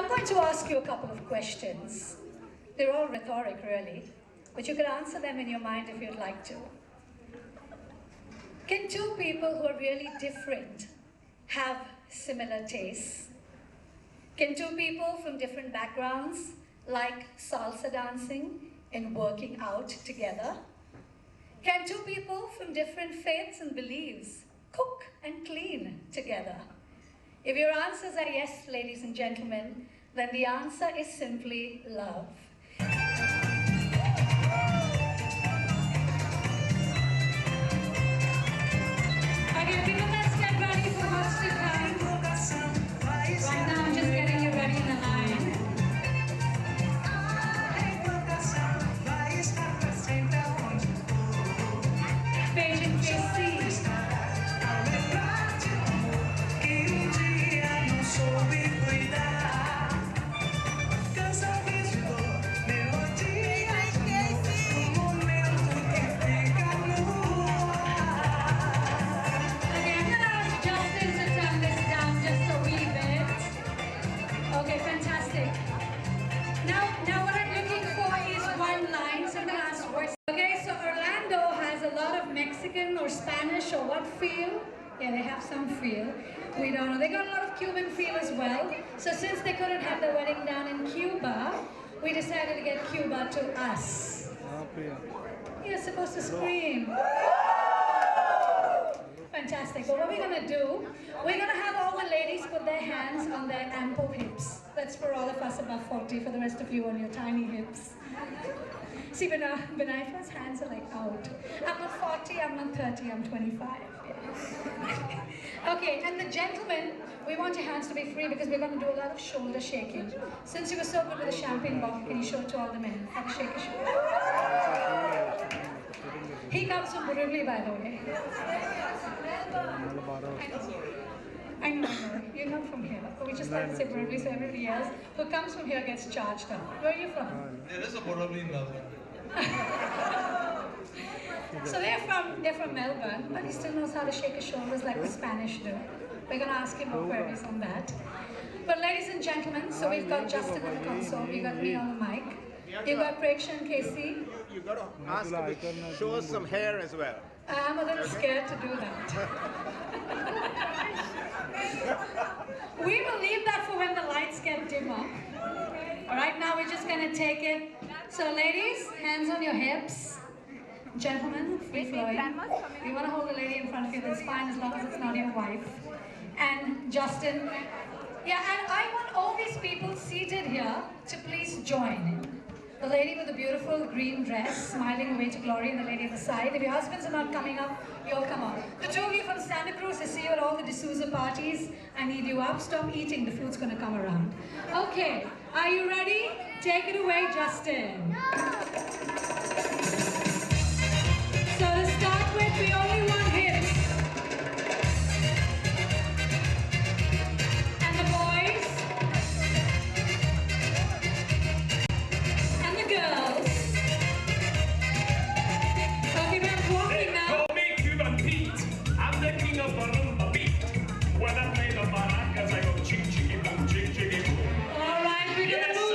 I'm going to ask you a couple of questions. They're all rhetoric, really, but you can answer them in your mind if you'd like to. Can two people who are really different have similar tastes? Can two people from different backgrounds like salsa dancing and working out together? Can two people from different faiths and beliefs cook and clean together? If your answers are yes, ladies and gentlemen, then the answer is simply love. Okay, people, let's get ready for what's to come. Right now, I'm just getting you ready in the line. Patient KC. Mexican or Spanish or what feel? Yeah, they have some feel. We don't know. They got a lot of Cuban feel as well. So since they couldn't have their wedding down in Cuba, we decided to get Cuba to us. You're supposed to scream. Fantastic. But what we're going to do, we're going to have all the ladies put their hands on their ample hips. That's for all of us above 40, for the rest of you on your tiny hips. See, Benaifa's hands are like out. I'm not 40, I'm not 30, I'm 25. Yeah. Okay, and the gentlemen, we want your hands to be free because we're going to do a lot of shoulder shaking. Since you were so good with the champagne bottle, can you show it to all the men? Have a shake a shoulder. He comes from Borivali, by the way. I know. You're not from here. But we just like to say Borivali, so everybody else who comes from here gets charged up. Where are you from? There is a Borivali in Melbourne. So they're from Melbourne, but he still knows how to shake his shoulders like the Spanish do. We're going to ask him more queries on that. But ladies and gentlemen, so we've got Justin on the console, we've got me on the mic, you've got Preksha and Casey. You got to ask him to show us some hair as well. I'm a little scared to do that. We will leave that for when the lights get dimmer. All right, now we're just going to take it. So ladies, hands on your hips. Gentlemen, free flowing. You want to hold the lady in front of you, that's fine as long as it's not your wife. And Justin. Yeah, and I want all these people seated here to please join. The lady with the beautiful green dress, smiling away to glory, and the lady at the side. If your husbands are not coming up, you'll come up. The two of you from Santa Cruz, I see you at all the D'Souza parties. I need you up. Stop eating, the food's going to come around. Okay, are you ready? Take it away, Justin. So to start with, we only want hips. And the boys. And the girls. Okay, we're walking now. Call me Cuban Pete. I'm the king of the rumba beat. When I play the maracas, I go chick chicky boom, chick chicky boom. All right, we're gonna move.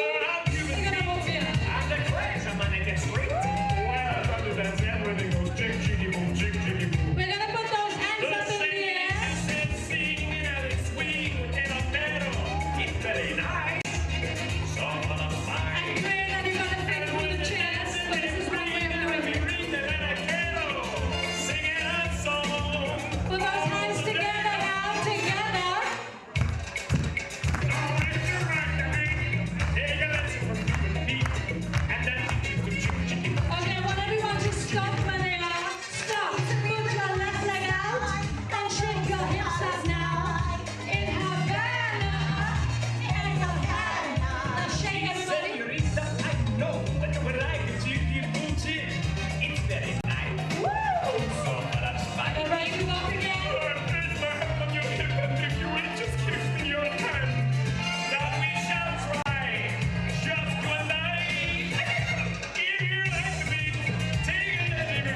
We're gonna move here. I'm the crazy man in the street. When I come to dance, everything goes chick chicky boom, chick chicky boom. We're gonna put those hands up in the air. Sing and it's swing in a meadow. It's very nice. So on a I pray that you're gonna fit through the chairs, but this is one way of doing it. Put those hands together now, together. Okay, I want everyone to stop where they are. Stop. Put your left leg out and shake your hips up now. In Havana. In Havana. Now shake everybody. Woo! All right, we go again.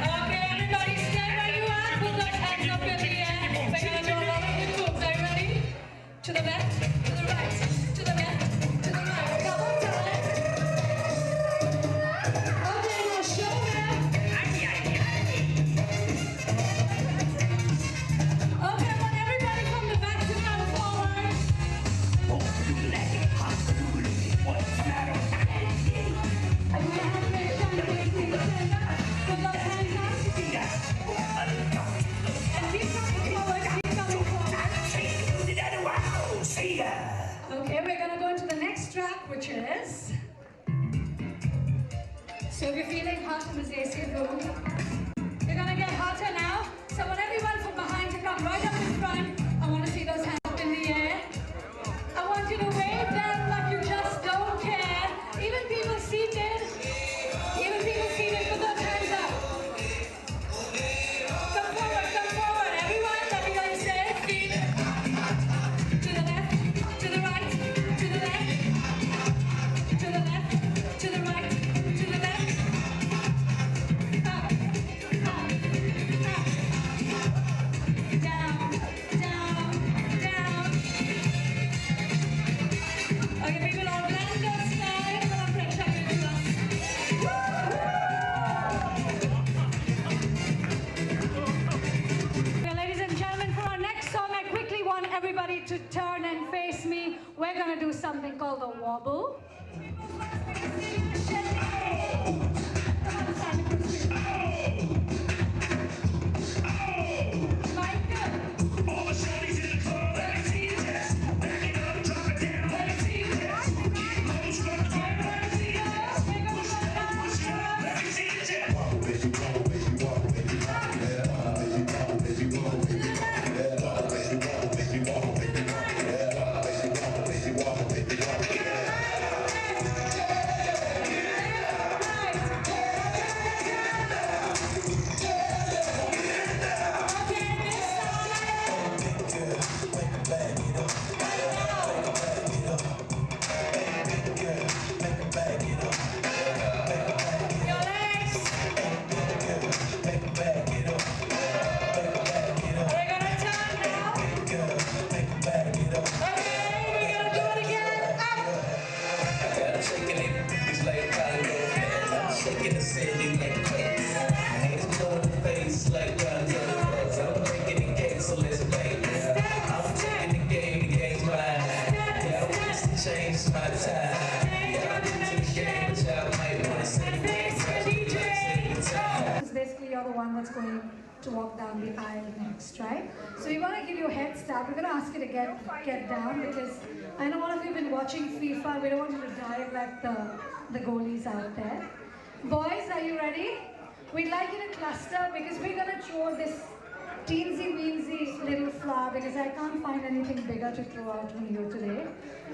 Okay, everybody stay where you are. Put those hands up in the air. We're gonna do a lot of hip moves. Are you ready? To the left, to the right, to the left, to track, which is... So if you're feeling hot in this AC room, you're gonna get hotter now. So I want everyone from behind to come right up in front. I want to see those hands up in the air. I want you to wave them like you just don't care. Even people seated, put those hands up. Come forward, everyone. Let me know you say feet. To the left, to the right, to the left, to the left, to the right, to the left. Up, up, up. Down, down, down. Okay, people, Orlando style. Come on, Pressure, give it to us. Okay, ladies and gentlemen, for our next song, I quickly want everybody to turn and face me. We're gonna do something called the wobble. All the shorties in the club, let me see your chest. Back it up, drop it down, let me see your chest. Get low, strut the ground, let me see your chest. Push it up, let me see your chest. Wobble, baby, wobble, baby, wobble, baby, wobble, yeah. Baby, wobble, baby, wobble, baby, wobble, yeah. Baby, wobble, baby, wobble, baby, wobble, yeah. Baby, wobble, baby, wobble, baby, wobble, yeah. Basically, you're the one that's going to walk down the aisle next, right? So we want to give you a head start. We're going to ask you to get down because I know all of you have been watching FIFA. We don't want you to dive like the goalies out there. Boys, are you ready? We'd like you to cluster because we're going to throw this teensy-weensy little flower because I can't find anything bigger to throw out on you today.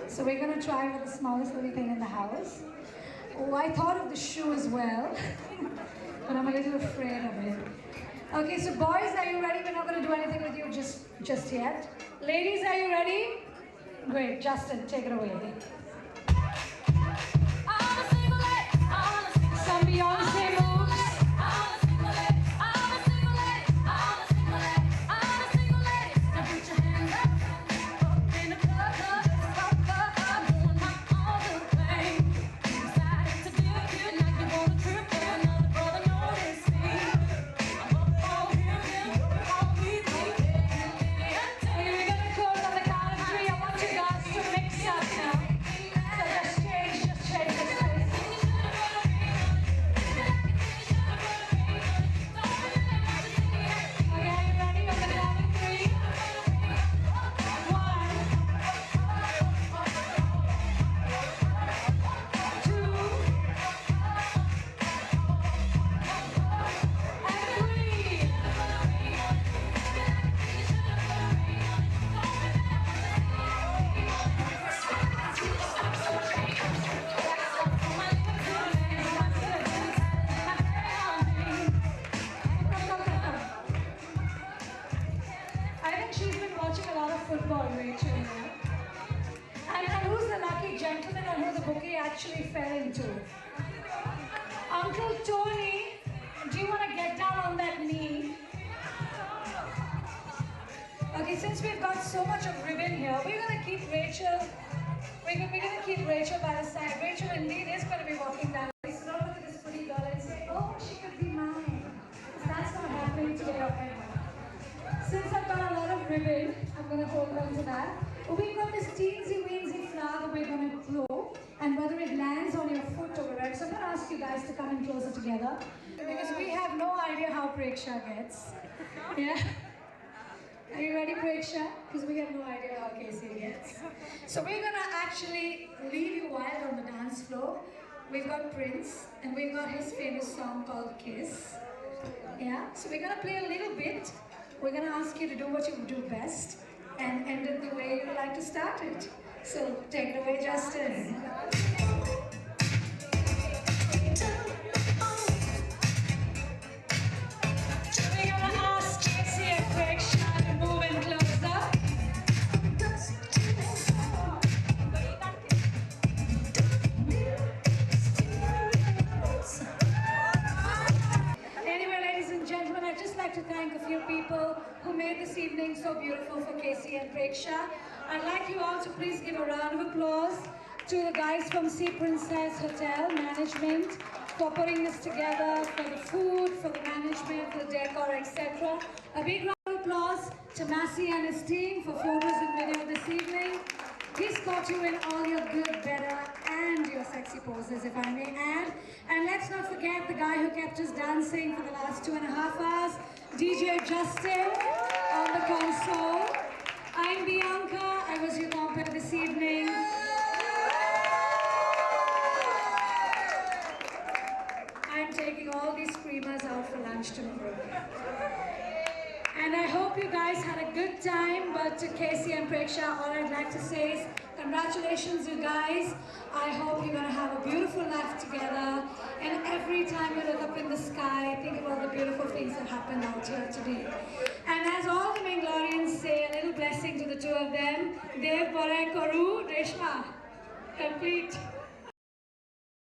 So we're going to try with the smallest little thing in the house. Oh, I thought of the shoe as well. But I'm a little afraid of it. Okay, so boys, are you ready? We're not going to do anything with you just yet. Ladies, are you ready? Great, Justin, take it away. Some Beyonce moves. Football, Rachel. And who's the lucky gentleman or who the bouquet actually fell into? Uncle Tony, do you want to get down on that knee? Okay, since we've got so much of ribbon here, we're going to keep Rachel. We're going to keep Rachel by the side. Rachel indeed is going to be walking down. So don't look at this pretty girl and say, "Oh, she could be mine." That's not happening today, okay? Since I've got a lot of ribbon, I'm going to hold on to that. We've got this teensy-weensy flower that we're going to throw, and whether it lands on your foot or wherever. So I'm going to ask you guys to come in closer together, because we have no idea how Preksha gets. Yeah? Are you ready, Preksha? Because we have no idea how Casey gets. So we're gonna actually leave you wild on the dance floor. We've got Prince, and we've got his famous song called Kiss. Yeah, so we're gonna play a little bit. We're gonna ask you to do what you do best and end it the way you like to start it. So take it away, Justin. So we're gonna ask Casey and Preksha to move in closer. Anyway, ladies and gentlemen, I'd just like to thank a few people who made this evening so beautiful for Casey and Preksha. I'd like you all to please give a round of applause to the guys from Sea Princess Hotel Management for putting this together, for the food, for the management, for the decor, etc. A big round of applause to Massey and his team for photos and video this evening. He's caught you in all your good, better, and your sexy poses, if I may add. And let's not forget the guy who kept us dancing for the last 2.5 hours, DJ Justin on the console. I'm Bianca, I was your compere this evening. I'm taking all these screamers out for lunch tomorrow. And I hope you guys had a good time, but to Casey and Preksha, all I'd like to say is congratulations, you guys. I hope you're going to have a beautiful life together. And every time you look up in the sky, think of all the beautiful things that happened out here today. And as all the Mangalorians say, a little blessing to the two of them. Dev Bore Koru Reshma. Complete.